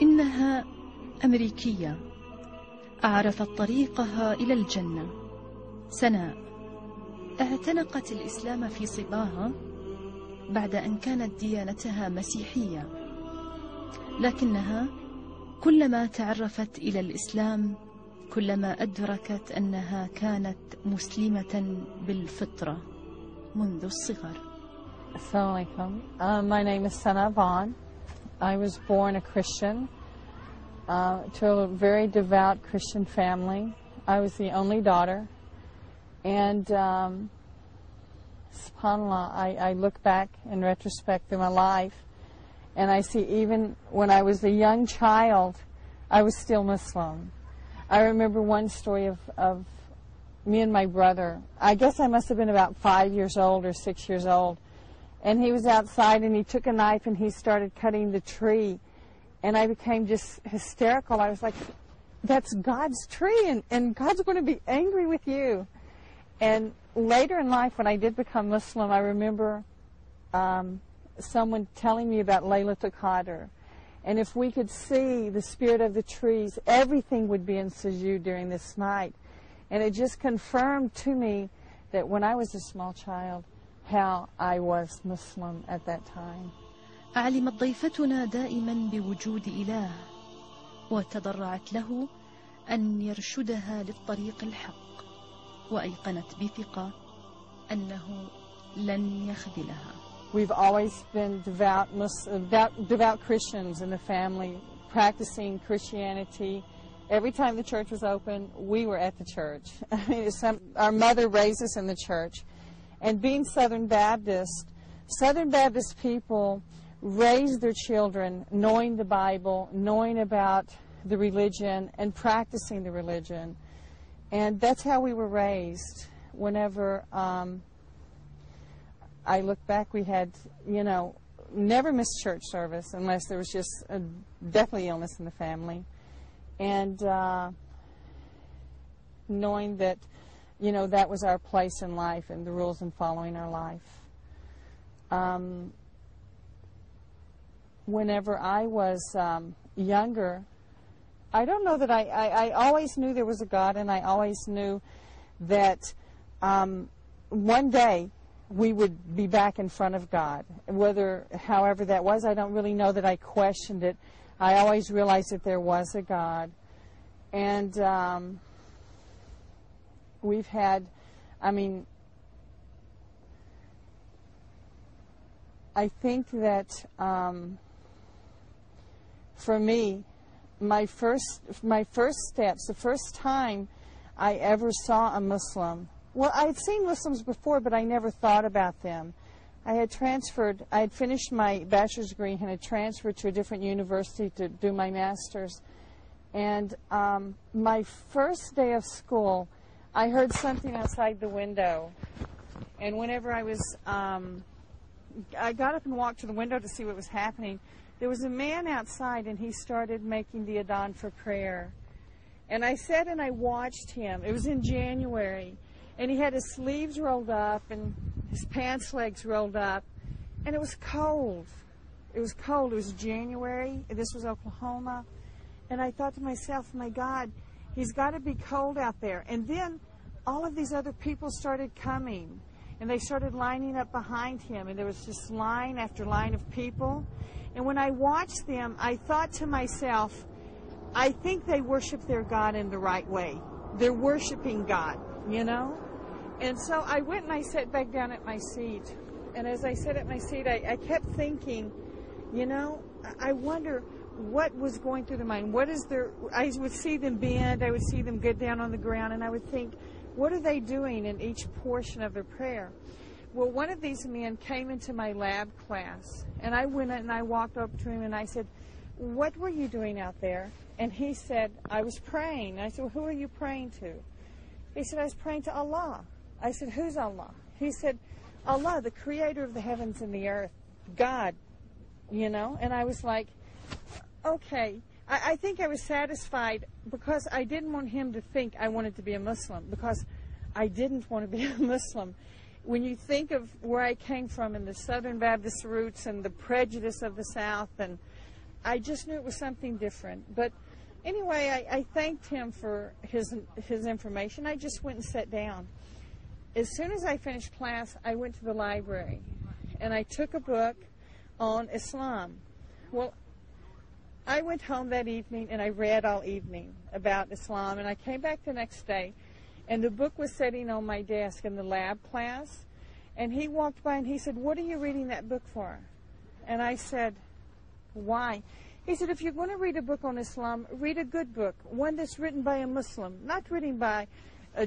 إنها أمريكية عرفت طريقها إلى الجنة. سناء اعتنقت الإسلام في صباها بعد أن كانت ديانتها مسيحية، لكنها كلما تعرفت إلى الإسلام كلما أدركت أنها كانت مسلمة بالفطرة منذ الصغر. Assalamu alaikum. My name is Sana Vaughn. I was born a Christian to a very devout Christian family. I was the only daughter. And subhanAllah, I look back in retrospect through my life, and I see even when I was a young child, I was still Muslim. I remember one story of me and my brother. I guess I must have been about 5 years old or 6 years old. And he was outside and he took a knife and he started cutting the tree. And I became just hysterical. I was like, that's God's tree and God's going to be angry with you. And later in life, when I did become Muslim, I remember someone telling me about Laylatul Qadr. And if we could see the spirit of the trees, everything would be in sujood during this night. And it just confirmed to me that when I was a small child, how I was Muslim at that time. علمت ضيفتنا دائما بوجود إله، وتضرعت له أن يرشدها للطريق الحق، وأيقنت بثقة أنه لن يخذلها. We've always been devout Christians in the family, practicing Christianity. Every time the church was open, we were at the church. Our mother raised us in the church. And being Southern Baptist people raise their children knowing the Bible, knowing about the religion, and practicing the religion. And that's how we were raised. Whenever I look back, we had, never missed church service unless there was just definitely illness in the family. And knowing that, that was our place in life and the rules in following our life. Whenever I was younger, I don't know that I always knew there was a God, and I always knew that one day we would be back in front of God. However that was, I don't really know that I questioned it. I always realized that there was a God. And we've had, I think that for me, my first steps, the first time I ever saw a Muslim, well, I had seen Muslims before, but I never thought about them. I had finished my bachelor's degree and had transferred to a different university to do my master's. And my first day of school, I heard something outside the window. And whenever I got up and walked to the window to see what was happening, there was a man outside, and he started making the adhan for prayer. And I sat and I watched him. It was in January. And he had his sleeves rolled up and his pants legs rolled up. And it was cold. It was cold. It was January. This was Oklahoma. And I thought to myself, my God, he's got to be cold out there. And then all of these other people started coming. And they started lining up behind him. And there was just line after line of people. And when I watched them, I thought to myself, I think they worship their God in the right way. They're worshiping God, And so I went and I sat back down at my seat. And as I sat at my seat, I kept thinking, I wonder what was going through their mind. I would see them bend, I would see them get down on the ground, and I would think, what are they doing in each portion of their prayer? Well, one of these men came into my lab class, and I went and I walked up to him and I said, what were you doing out there? And he said, I was praying. And I said, well, who are you praying to? He said, I was praying to Allah. I said, who's Allah? He said, Allah, the creator of the heavens and the earth, God, And I was like, okay. I think I was satisfied because I didn't want him to think I wanted to be a Muslim, because I didn't want to be a Muslim. When you think of where I came from and the Southern Baptist roots and the prejudice of the South and I just knew it was something different. But anyway, I thanked him for his information. I just went and sat down. As soon as I finished class, I went to the library, and I took a book on Islam. Well, I went home that evening, and I read all evening about Islam, and I came back the next day, and the book was sitting on my desk in the lab class, and he walked by, and he said, "What are you reading that book for?" And I said, "Why?" He said, "If you're going to read a book on Islam, read a good book, one that's written by a Muslim, not written by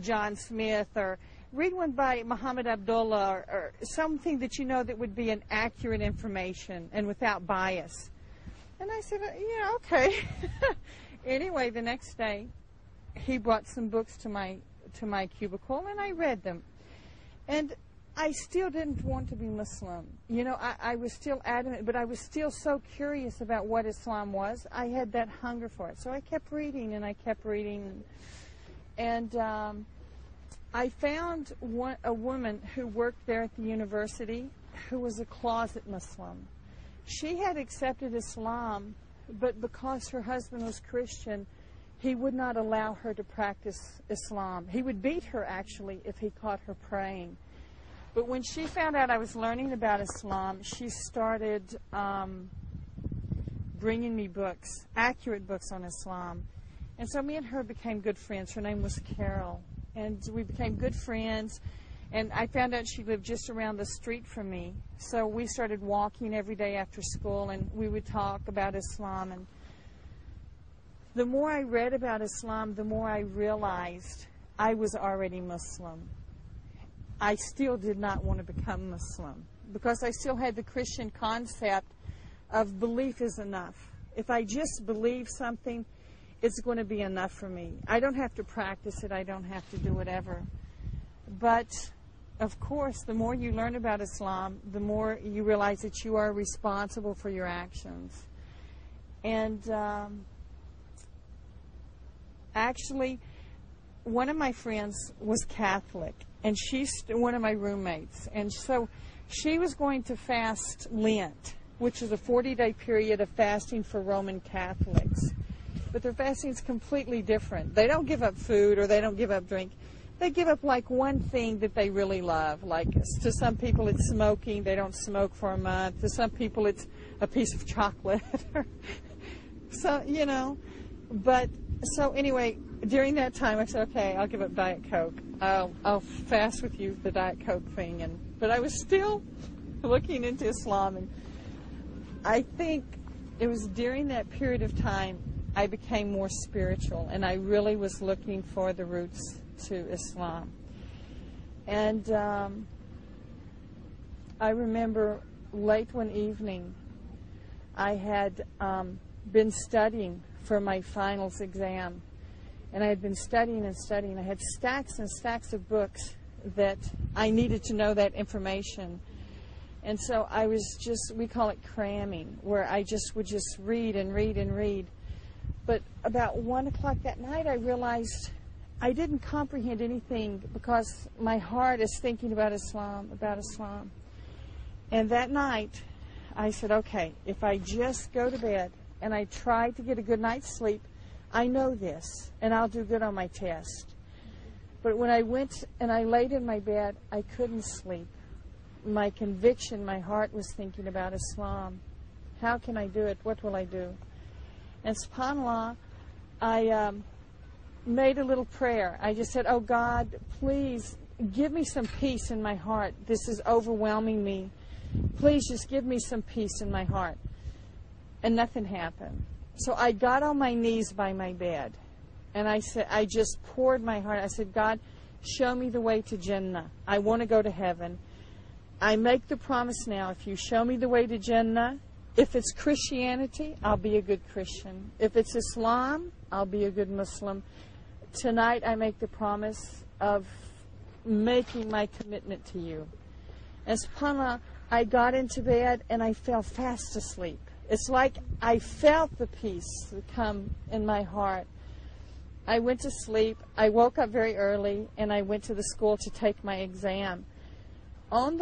John Smith, or read one by Muhammad Abdullah, or something that you know that would be an accurate information and without bias." And I said, "Yeah, okay." Anyway, the next day, he brought some books to my cubicle, and I read them. And I still didn't want to be Muslim. You know, I was still adamant, but I was still so curious about what Islam was. I had that hunger for it. So I kept reading, and I kept reading. And I found a woman who worked there at the university who was a closet Muslim. She had accepted Islam, but because her husband was Christian, he would not allow her to practice Islam. He would beat her, actually, if he caught her praying. But when she found out I was learning about Islam, she started bringing me books, accurate books on Islam. And so me and her became good friends. Her name was Carol. And we became good friends. And I found out she lived just around the street from me. So we started walking every day after school, and we would talk about Islam. And the more I read about Islam, the more I realized I was already Muslim. I still did not want to become Muslim because I still had the Christian concept of belief is enough. If I just believe something, it's going to be enough for me. I don't have to practice it. I don't have to do whatever. But, of course, the more you learn about Islam, the more you realize that you are responsible for your actions. And actually, one of my friends was Catholic, and she's one of my roommates. And so she was going to fast Lent, which is a 40-day period of fasting for Roman Catholics. But their fasting is completely different. They don't give up food or they don't give up drink. They give up like one thing that they really love. Like to some people it's smoking. They don't smoke for a month. To some people it's a piece of chocolate. So, you know. But so anyway, during that time I said, okay, I'll give up Diet Coke. I'll fast with you the Diet Coke thing. But I was still looking into Islam. And I think it was during that period of time I became more spiritual, and I really was looking for the roots to Islam. And I remember late one evening, I had been studying for my finals exam, and I had been studying and studying. I had stacks and stacks of books that I needed to know that information. And so I was just, we call it cramming, where I just would just read and read and read. But about 1 o'clock that night, I realized I didn't comprehend anything because my heart is thinking about Islam, And that night, I said, okay, if I just go to bed and I try to get a good night's sleep, I know this, and I'll do good on my test. But when I went and I laid in my bed, I couldn't sleep. My conviction, my heart was thinking about Islam. How can I do it? What will I do? And subhanAllah, I made a little prayer. I just said, oh God, please give me some peace in my heart. This is overwhelming me. Please just give me some peace in my heart. And nothing happened. So I got on my knees by my bed. And I said, I just poured my heart. I said, God, show me the way to Jannah. I want to go to heaven. I make the promise now, if you show me the way to Jannah, if it's Christianity, I'll be a good Christian. If it's Islam, I'll be a good Muslim. Tonight I make the promise of making my commitment to you. And subhanAllah, I got into bed and I fell fast asleep. It's like I felt the peace come in my heart. I went to sleep. I woke up very early and I went to the school to take my exam. On the